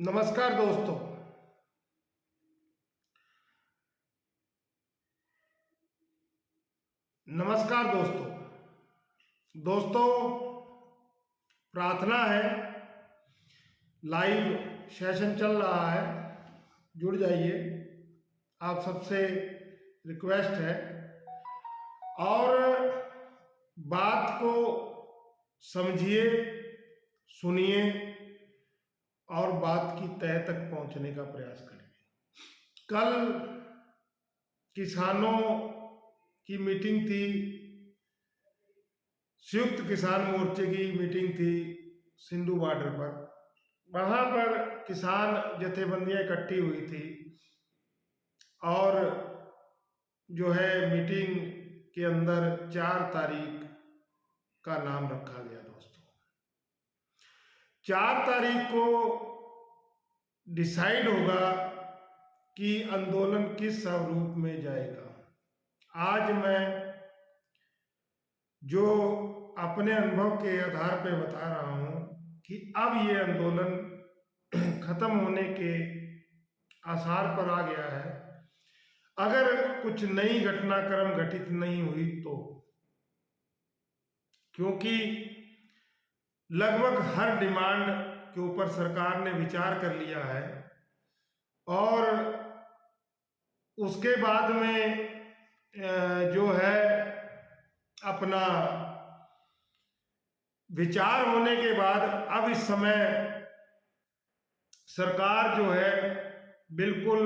नमस्कार दोस्तों। नमस्कार दोस्तों। दोस्तों, प्रार्थना है, लाइव सेशन चल रहा है, जुड़ जाइए। आप सबसे रिक्वेस्ट है और बात को समझिए, सुनिए और बात की तह तक पहुंचने का प्रयास करिए। कल किसानों की मीटिंग थी, संयुक्त किसान मोर्चे की मीटिंग थी सिंधु बॉर्डर पर। वहां पर किसान जथेबंदियां इकट्ठी हुई थी और जो है मीटिंग के अंदर 4 तारीख का नाम रखा गया। दोस्तों, 4 तारीख को डिसाइड होगा कि आंदोलन किस स्वरूप में जाएगा। आज मैं जो अपने अनुभव के आधार पर बता रहा हूं कि अब ये आंदोलन खत्म होने के आसार पर आ गया है, अगर कुछ नई घटनाक्रम घटित नहीं हुई तो। क्योंकि लगभग हर डिमांड के ऊपर सरकार ने विचार कर लिया है और उसके बाद में जो है अपना विचार होने के बाद अब इस समय सरकार जो है बिल्कुल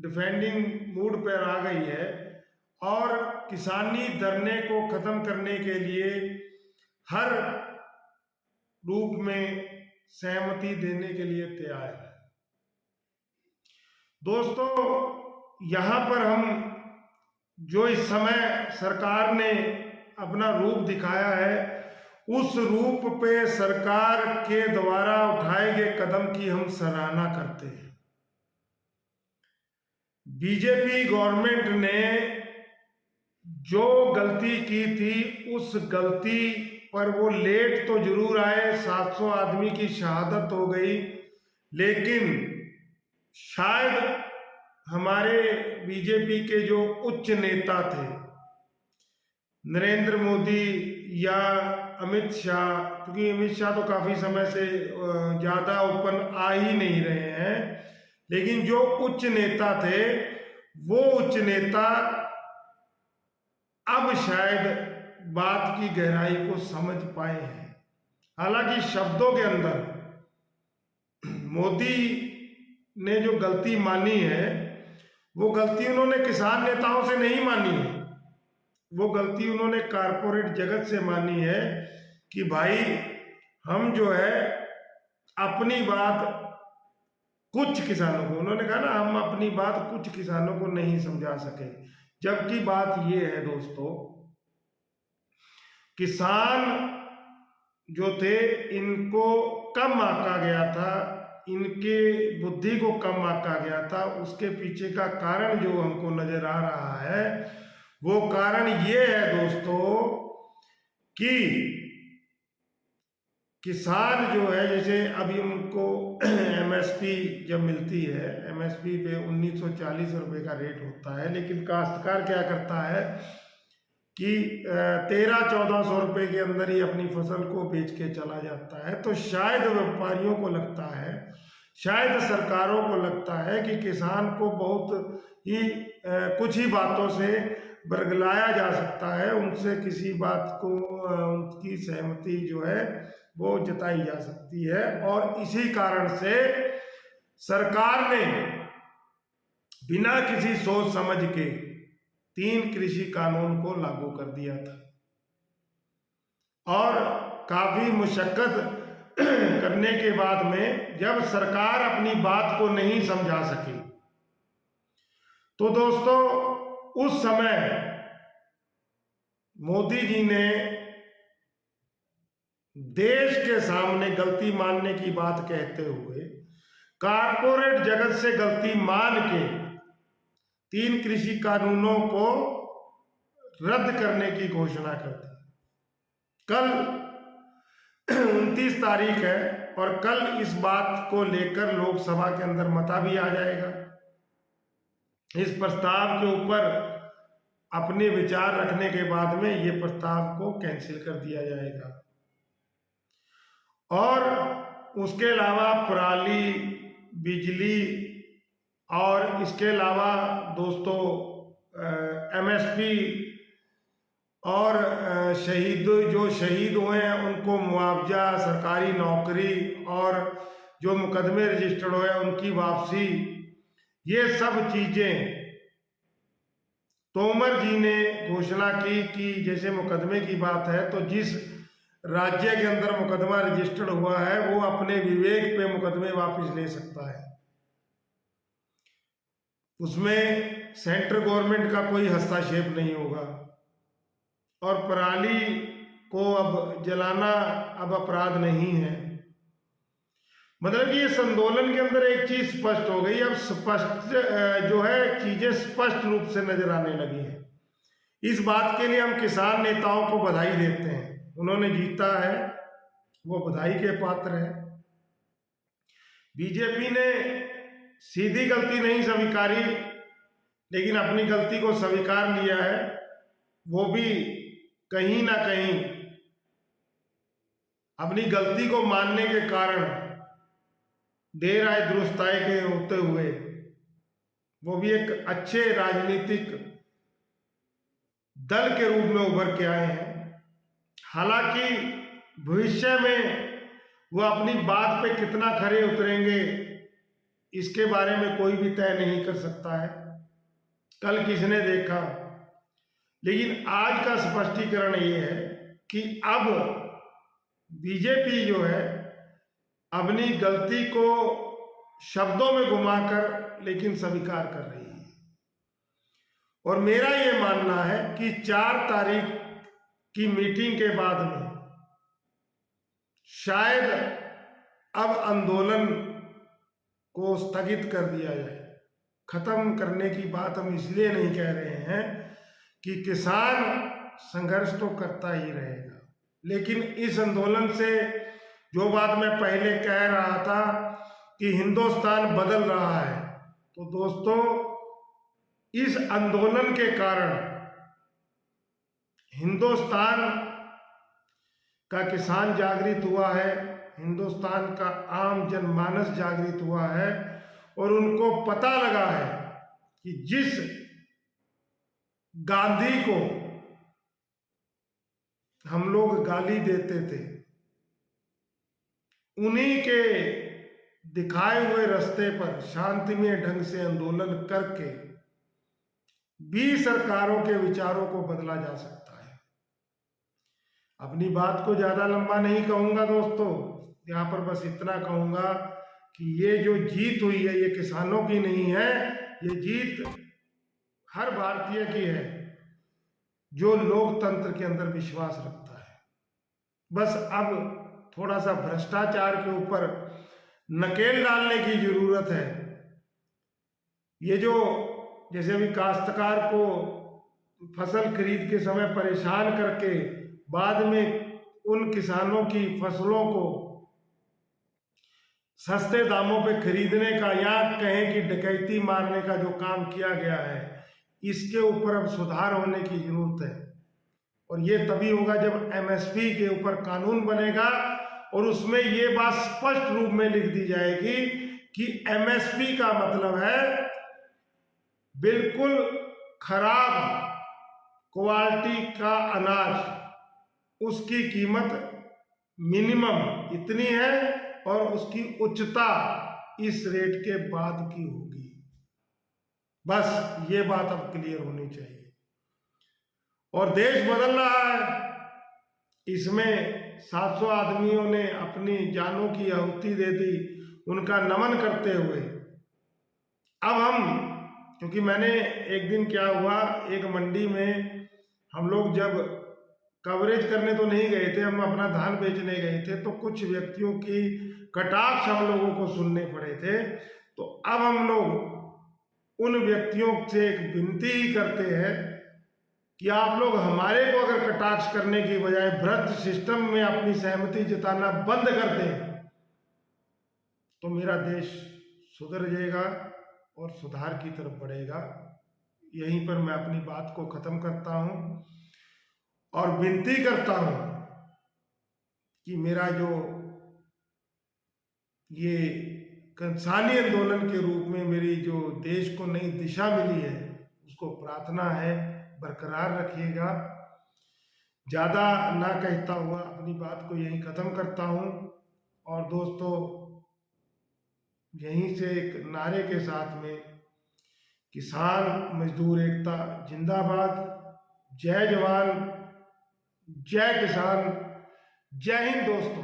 डिफेंडिंग मूड पर आ गई है और किसानी धरने को खत्म करने के लिए हर रूप में सहमति देने के लिए तैयार है। दोस्तों, यहाँ पर हम जो इस समय सरकार ने अपना रूप दिखाया है, उस रूप पे सरकार के द्वारा उठाए गए कदम की हम सराहना करते हैं। बीजेपी गवर्नमेंट ने जो गलती की थी उस गलती पर वो लेट तो जरूर आए, 700 आदमी की शहादत हो गई, लेकिन शायद हमारे बीजेपी के जो उच्च नेता थे, नरेंद्र मोदी या अमित शाह, क्योंकि अमित शाह तो काफी समय से ज्यादा ओपन आ ही नहीं रहे हैं, लेकिन जो उच्च नेता थे वो उच्च नेता अब शायद बात की गहराई को समझ पाए हैं। हालांकि शब्दों के अंदर मोदी ने जो गलती मानी है वो गलती उन्होंने किसान नेताओं से नहीं मानी है, वो गलती उन्होंने कारपोरेट जगत से मानी है कि भाई हम जो है अपनी बात कुछ किसानों को, उन्होंने कहा ना, हम अपनी बात कुछ किसानों को नहीं समझा सके। जबकि बात ये है दोस्तों, किसान जो थे इनको कम आंका गया था, इनके बुद्धि को कम आंका गया था। उसके पीछे का कारण जो हमको नजर आ रहा है वो कारण ये है दोस्तों कि किसान जो है, जैसे अभी उनको एमएसपी जब मिलती है, एमएसपी पे 1940 रुपए का रेट होता है, लेकिन काश्तकार क्या करता है कि 1300-1400 रुपए के अंदर ही अपनी फसल को बेच के चला जाता है। तो शायद व्यापारियों को लगता है, शायद सरकारों को लगता है कि किसान को बहुत ही कुछ ही बातों से बरगलाया जा सकता है, उनसे किसी बात को उनकी सहमति जो है वो जताई जा सकती है, और इसी कारण से सरकार ने बिना किसी सोच समझ के 3 कृषि कानून को लागू कर दिया था और काफी मुशक्कत करने के बाद में जब सरकार अपनी बात को नहीं समझा सकी तो दोस्तों उस समय मोदी जी ने देश के सामने गलती मानने की बात कहते हुए कारपोरेट जगत से गलती मान के 3 कृषि कानूनों को रद्द करने की घोषणा कर दी। कल 29 तारीख है और कल इस बात को लेकर लोकसभा के अंदर मता भी आ जाएगा। इस प्रस्ताव के ऊपर अपने विचार रखने के बाद में ये प्रस्ताव को कैंसिल कर दिया जाएगा। और उसके अलावा पराली, बिजली और इसके अलावा दोस्तों एमएसपी और जो शहीद हुए हैं उनको मुआवजा, सरकारी नौकरी और जो मुकदमे रजिस्टर्ड हुए उनकी वापसी, ये सब चीजें तोमर जी ने घोषणा की कि जैसे मुकदमे की बात है तो जिस राज्य के अंदर मुकदमा रजिस्टर्ड हुआ है वो अपने विवेक पे मुकदमे वापस ले सकता है। उसमें सेंट्रल गवर्नमेंट का कोई हस्तक्षेप नहीं होगा। और पराली को अब जलाना अब अपराध नहीं है। मतलब कि इस आंदोलन के अंदर एक चीज स्पष्ट हो गई, अब स्पष्ट जो है चीजें स्पष्ट रूप से नजर आने लगी है। इस बात के लिए हम किसान नेताओं को बधाई देते हैं, उन्होंने जीता है, वो बधाई के पात्र है। बीजेपी ने सीधी गलती नहीं स्वीकारी, लेकिन अपनी गलती को स्वीकार लिया है। वो भी कहीं ना कहीं अपनी गलती को मानने के कारण देर आए दुरुस्त आए के होते हुए वो भी एक अच्छे राजनीतिक दल के रूप में उभर के आए हैं। हालांकि भविष्य में वो अपनी बात पे कितना खरे उतरेंगे इसके बारे में कोई भी तय नहीं कर सकता है, कल किसने देखा। लेकिन आज का स्पष्टीकरण ये है कि अब बीजेपी जो है अपनी गलती को शब्दों में घुमाकर लेकिन स्वीकार कर रही है। और मेरा ये मानना है कि 4 तारीख की मीटिंग के बाद में शायद अब आंदोलन को स्थगित कर दिया जाए। खत्म करने की बात हम इसलिए नहीं कह रहे हैं कि किसान संघर्ष तो करता ही रहेगा, लेकिन इस आंदोलन से जो बात मैं पहले कह रहा था कि हिंदुस्तान बदल रहा है, तो दोस्तों इस आंदोलन के कारण हिंदुस्तान का किसान जागृत हुआ है, हिंदुस्तान का आम जनमानस जागृत हुआ है और उनको पता लगा है कि जिस गांधी को हम लोग गाली देते थे, उन्हीं के दिखाए हुए रास्ते पर शांतिमय ढंग से आंदोलन करके भी सरकारों के विचारों को बदला जा सकता है। अपनी बात को ज्यादा लंबा नहीं कहूंगा दोस्तों, यहां पर बस इतना कहूंगा कि ये जो जीत हुई है ये किसानों की नहीं है, ये जीत हर भारतीय की है जो लोकतंत्र के अंदर विश्वास रखता है। बस अब थोड़ा सा भ्रष्टाचार के ऊपर नकेल डालने की जरूरत है। ये जो जैसे अभी काश्तकार को फसल खरीद के समय परेशान करके बाद में उन किसानों की फसलों को सस्ते दामों पे खरीदने का या कहें कि डकैती मारने का जो काम किया गया है, इसके ऊपर अब सुधार होने की जरूरत है। और ये तभी होगा जब एमएसपी के ऊपर कानून बनेगा और उसमें ये बात स्पष्ट रूप में लिख दी जाएगी कि एमएसपी का मतलब है बिल्कुल खराब क्वालिटी का अनाज, उसकी कीमत मिनिमम इतनी है और उसकी उच्चता इस रेट के बाद की होगी। बस ये बात अब क्लियर होनी चाहिए। और देश बदल रहा है, इसमें 700 आदमियों ने अपनी जानों की आहुति दे दी, उनका नमन करते हुए अब हम, क्योंकि मैंने एक दिन क्या हुआ, एक मंडी में हम लोग जब कवरेज करने तो नहीं गए थे, हम अपना धान बेचने गए थे, तो कुछ व्यक्तियों की कटाक्ष हम लोगों को सुनने पड़े थे। तो अब हम लोग उन व्यक्तियों से एक विनती ही करते हैं कि आप लोग हमारे को अगर कटाक्ष करने की बजाय भ्रष्ट सिस्टम में अपनी सहमति जताना बंद कर दें तो मेरा देश सुधर जाएगा और सुधार की तरफ बढ़ेगा। यहीं पर मैं अपनी बात को खत्म करता हूं और विनती करता हूं कि मेरा जो ये किसानी आंदोलन के रूप में मेरी जो देश को नई दिशा मिली है उसको प्रार्थना है बरकरार रखिएगा। ज़्यादा ना कहता हुआ अपनी बात को यहीं ख़त्म करता हूँ और दोस्तों यहीं से एक नारे के साथ में किसान मजदूर एकता जिंदाबाद, जय जवान जय किसान, जय हिंद दोस्तों।